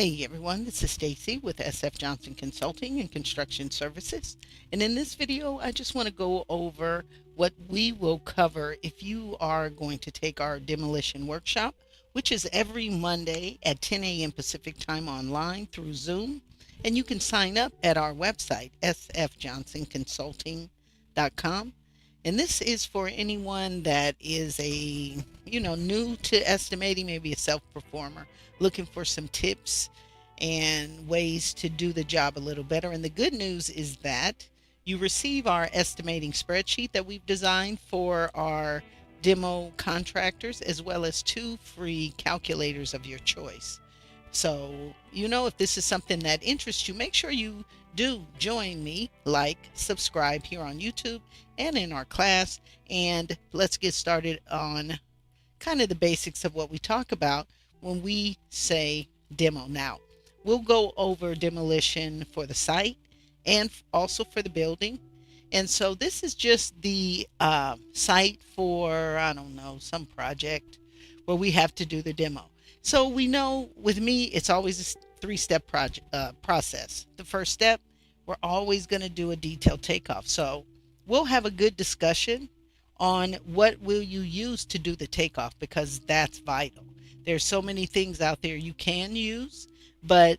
Hey everyone, this is Stacy with SF Johnson Consulting and Construction Services. And in this video, I just want to go over what we will cover if you are going to take our demolition workshop, which is every Monday at 10 a.m. Pacific time online through Zoom. And you can sign up at our website, sfjohnsonconsulting.com. And this is for anyone that is new to estimating, maybe a self-performer, looking for some tips and ways to do the job a little better. And the good news is that you receive our estimating spreadsheet that we've designed for our demo contractors, as well as 2 free calculators of your choice. So, if this is something that interests you, make sure you do join me, subscribe here on YouTube and in our class. And let's get started on kind of the basics of what we talk about when we say demo. Now, we'll go over demolition for the site and also for the building. And so this is just the site for, I don't know, some project where we have to do the demo. So we know with me, it's always a 3-step process. The first step, we're always going to do a detailed takeoff. So we'll have a good discussion on what will you use to do the takeoff, because that's vital. There's so many things out there you can use, but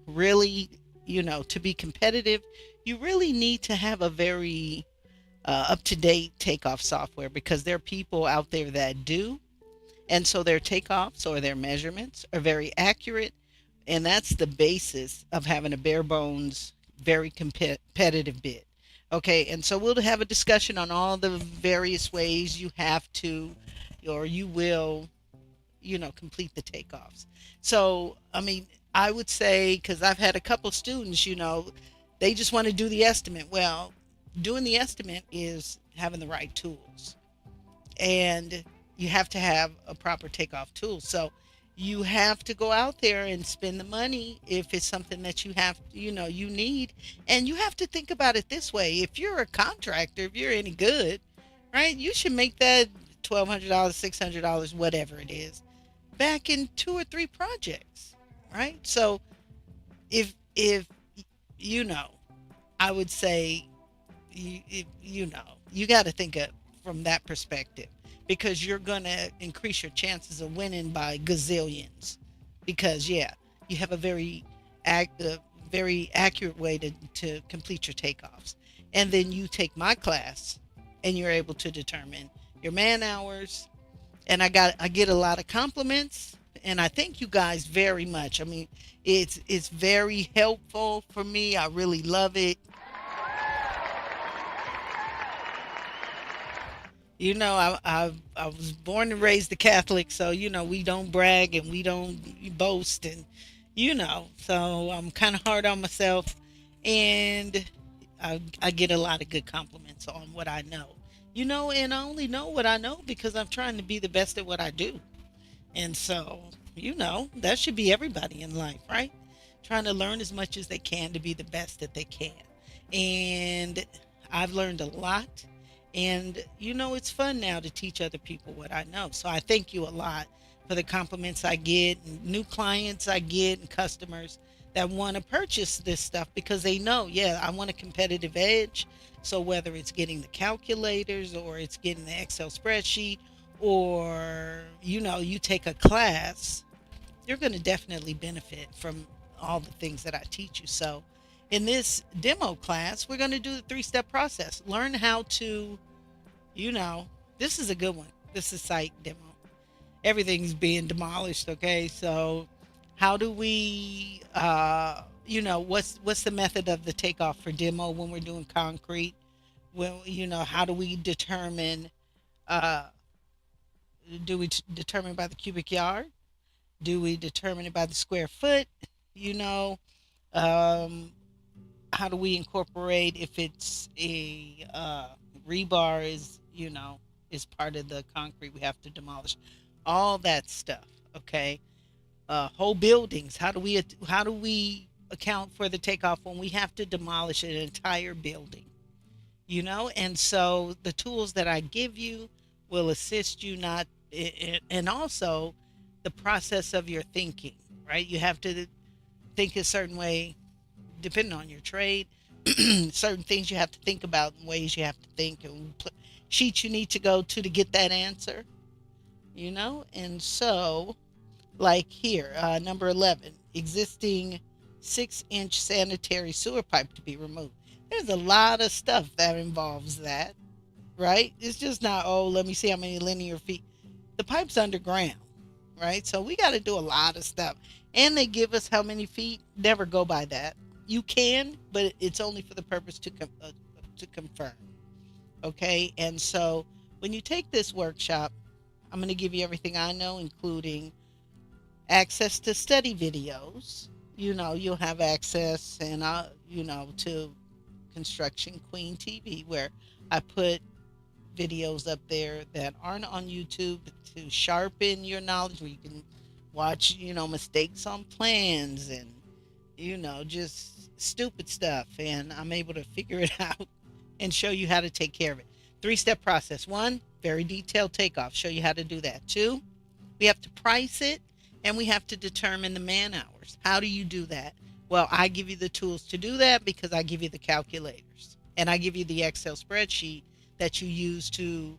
really, to be competitive, you really need to have a very up-to-date takeoff software, because there are people out there that do. And so their takeoffs or their measurements are very accurate. And that's the basis of having a bare bones, very competitive bid. Okay, and so we'll have a discussion on all the various ways you have to, or you will, complete the takeoffs. So, I would say, because I've had a couple students, they just want to do the estimate. Well, doing the estimate is having the right tools. And you have to have a proper takeoff tool. So you have to go out there and spend the money if it's something that you have, you need. And you have to think about it this way. If you're a contractor, if you're any good, right, you should make that $1,200, $600, whatever it is, back in 2 or 3 projects, right? So if I would say, you got to think of from that perspective, because you're going to increase your chances of winning by gazillions. Because, you have a very accurate way to complete your takeoffs. And then you take my class and you're able to determine your man hours. And I get a lot of compliments, and I thank you guys very much. It's very helpful for me. I really love it. I was born and raised a Catholic, so we don't brag and we don't boast, and so I'm kind of hard on myself, and I get a lot of good compliments on what I know, and I only know what I know because I'm trying to be the best at what I do. And so, that should be everybody in life, right? Trying to learn as much as they can to be the best that they can. And I've learned a lot. And, it's fun now to teach other people what I know. So I thank you a lot for the compliments I get, and new clients I get, and customers that want to purchase this stuff because they know, I want a competitive edge. So whether it's getting the calculators or it's getting the Excel spreadsheet, or, you take a class, you're going to definitely benefit from all the things that I teach you. So in this demo class, we're going to do the 3-step process. Learn how to, this is a good one. This is site demo. Everything's being demolished. Okay. So how do we, what's the method of the takeoff for demo when we're doing concrete? Well, how do we determine, do we determine by the cubic yard? Do we determine it by the square foot? Um, how do we incorporate if it's a rebar is part of the concrete we have to demolish? All that stuff. Okay. Whole buildings. How do we account for the takeoff when we have to demolish an entire building? And so the tools that I give you will assist you, and also the process of your thinking, right? You have to think a certain way depending on your trade. Certain things you have to think about and ways you have to think and sheets you need to go to get that answer, and so like here, number 11, existing 6-inch sanitary sewer pipe to be removed. There's a lot of stuff that involves that, right? It's just not, oh, let me see how many linear feet. The pipe's underground, right? So we got to do a lot of stuff. And they give us how many feet. Never go by that. You can, but it's only for the purpose to confirm. Okay. And so when you take this workshop, I'm going to give you everything I know, including access to study videos. You'll have access and to Construction Queen TV, where I put videos up there that aren't on YouTube to sharpen your knowledge, where you can watch, mistakes on plans and, just stupid stuff. And I'm able to figure it out and show you how to take care of it. 3-step process. 1, very detailed takeoff. Show you how to do that. 2, we have to price it and we have to determine the man hours. How do you do that? Well, I give you the tools to do that because I give you the calculators and I give you the Excel spreadsheet that you use to,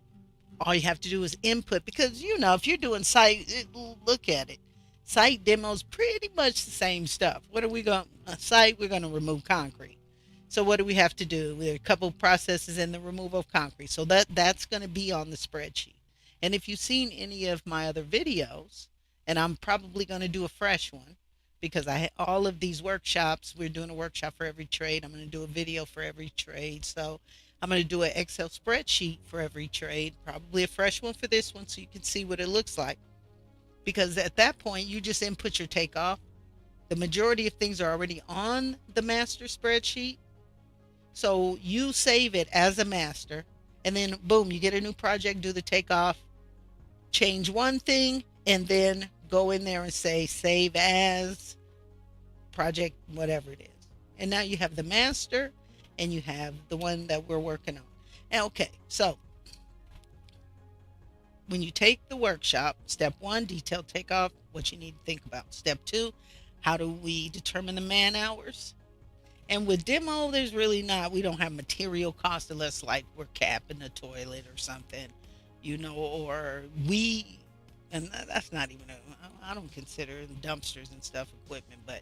all you have to do is input, because if you're doing site, look at it. Site demos pretty much the same stuff. What are we going to site? We're going to remove concrete. So what do we have to do? There are a couple of processes in the removal of concrete. So that's going to be on the spreadsheet. And if you've seen any of my other videos, and I'm probably going to do a fresh one because all of these workshops, we're doing a workshop for every trade. I'm going to do a video for every trade. So I'm going to do an Excel spreadsheet for every trade, probably a fresh one for this one so you can see what it looks like. Because at that point, you just input your takeoff. The majority of things are already on the master spreadsheet. So you save it as a master, and then boom, you get a new project, do the takeoff, change one thing, and then go in there and say save as project, whatever it is. And now you have the master and you have the one that we're working on. And okay, so when you take the workshop, step 1, detailed takeoff, what you need to think about. Step 2, how do we determine the man hours? And with demo, there's really not, we don't have material cost unless like we're capping the toilet or something, or and that's not even, I don't consider dumpsters and stuff equipment, but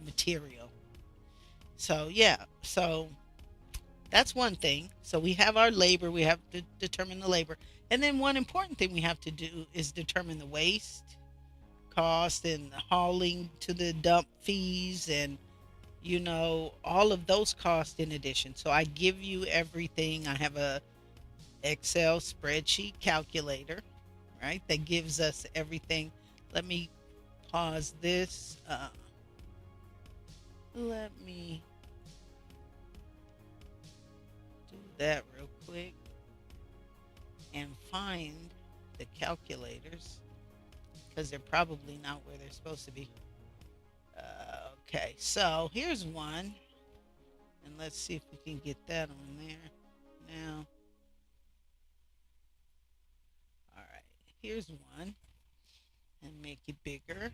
material. So yeah, so that's one thing. So we have our labor, we have to determine the labor. And then one important thing we have to do is determine the waste cost and hauling to the dump fees and all of those costs in addition. So I give you everything. I have a Excel spreadsheet calculator, right, that gives us everything. Let me pause this. Let me do that real quick and find the calculators, because they're probably not where they're supposed to be. Okay, so here's one, and let's see if we can get that on there now. All right, here's one, and make it bigger.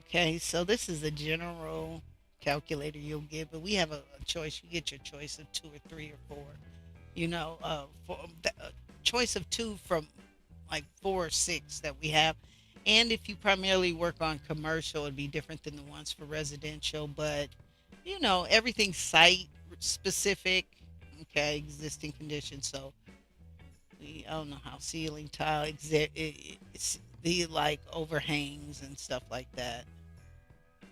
Okay, so this is a general calculator you'll get, but we have a choice. You get your choice of 2 or 3 or 4. For a choice of 2 from like 4 or 6 that we have. And if you primarily work on commercial, it'd be different than the ones for residential. But everything's site specific. Okay, existing conditions. So I don't know how ceiling tile it's the like overhangs and stuff like that.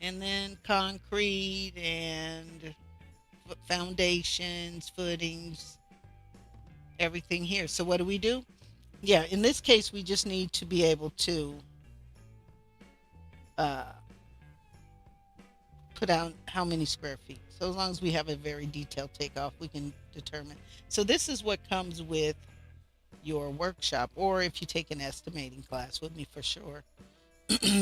And then concrete and foundations, footings, everything here. So what do? Yeah, in this case, we just need to be able to uh, put out how many square feet. So as long as we have a very detailed takeoff, we can determine. So this is what comes with your workshop, or if you take an estimating class with me for sure.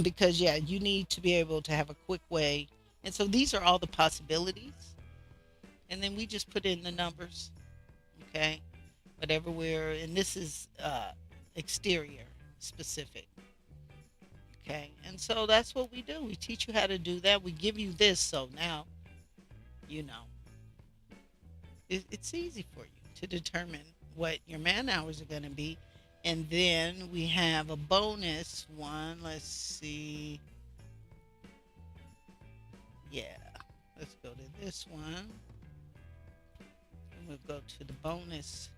Because yeah, you need to be able to have a quick way. And so these are all the possibilities. And then we just put in the numbers. Okay. Whatever and this is exterior specific. Okay. And so that's what we do. We teach you how to do that. We give you this. So now, you know, it's easy for you to determine what your man hours are going to be. And then we have a bonus one. Let's see. Yeah. Let's go to this one. And we'll go to the bonus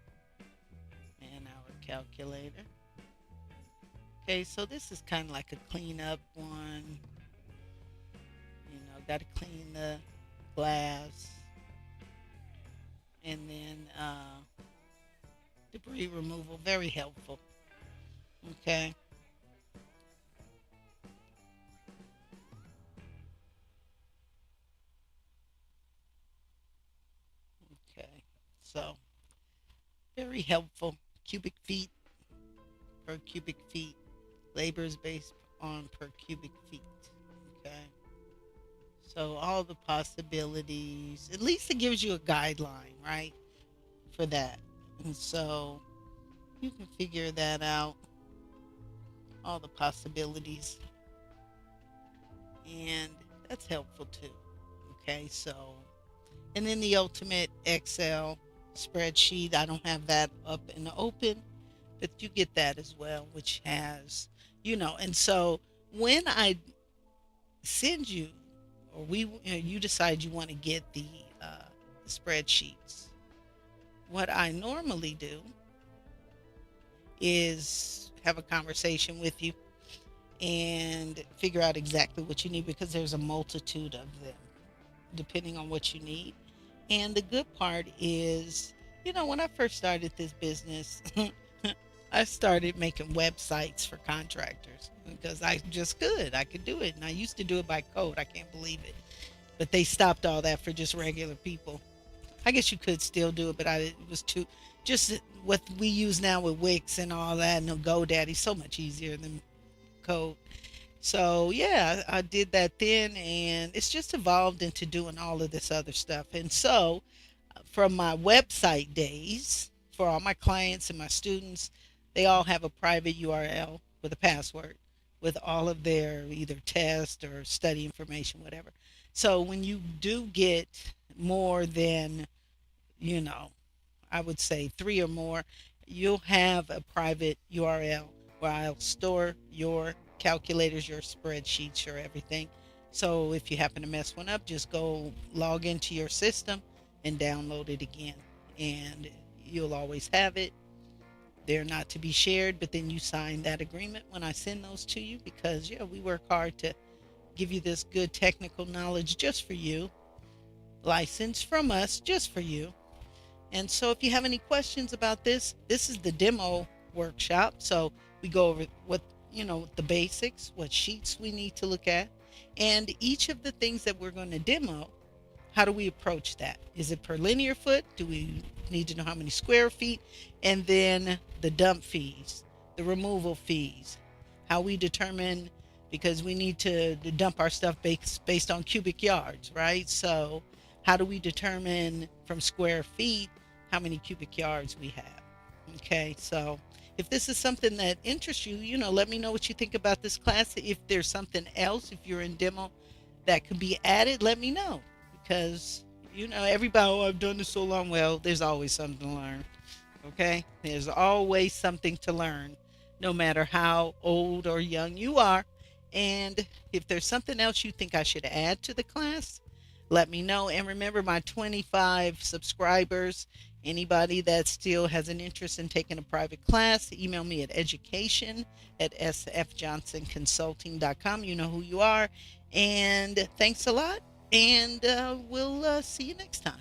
man hour calculator. Okay, so this is kind of like a cleanup one. Got to clean the glass and then debris removal. Very helpful. Okay. Okay. So very helpful. Cubic feet per cubic feet. Labor is based on per cubic feet. Okay. So all the possibilities. At least it gives you a guideline, right? For that. And so you can figure that out. All the possibilities. And that's helpful too. Okay. So and then the ultimate Excel spreadsheet. I don't have that up in the open, but you get that as well, which has, and so when I send you, or you decide you want to get the spreadsheets, what I normally do is have a conversation with you and figure out exactly what you need because there's a multitude of them depending on what you need. And the good part is, when I first started this business, I started making websites for contractors because I just could. I could do it. And I used to do it by code. I can't believe it. But they stopped all that for just regular people. I guess you could still do it, but it was too, just what we use now with Wix and all that and the GoDaddy, so much easier than code. So yeah, I did that then, and it's just evolved into doing all of this other stuff. And so, from my website days, for all my clients and my students, they all have a private URL with a password with all of their either test or study information, whatever. So when you do get more than, you know, I would say three or more, you'll have a private URL where I'll store your calculators, your spreadsheets, your everything. So if you happen to mess one up, just go log into your system and download it again. And you'll always have it. They're not to be shared, but then you sign that agreement when I send those to you because, yeah, we work hard to give you this good technical knowledge just for you, licensed from us just for you. And so if you have any questions about this, this is the demo workshop. So we go over the basics, what sheets we need to look at, and each of the things that we're going to demo. How do we approach that? Is it per linear foot? Do we need to know how many square feet? And then the dump fees, the removal fees, how we determine, because we need to dump our stuff based on cubic yards, right? So how do we determine from square feet how many cubic yards we have? Okay, so if this is something that interests you, let me know what you think about this class. If there's something else, if you're in demo that could be added, let me know. Because, everybody, oh, I've done this so long. Well, there's always something to learn. Okay? There's always something to learn, no matter how old or young you are. And if there's something else you think I should add to the class, let me know. And remember, my 25 subscribers, anybody that still has an interest in taking a private class, email me at education@sfjohnsonconsulting.com. You know who you are. And thanks a lot. And we'll see you next time.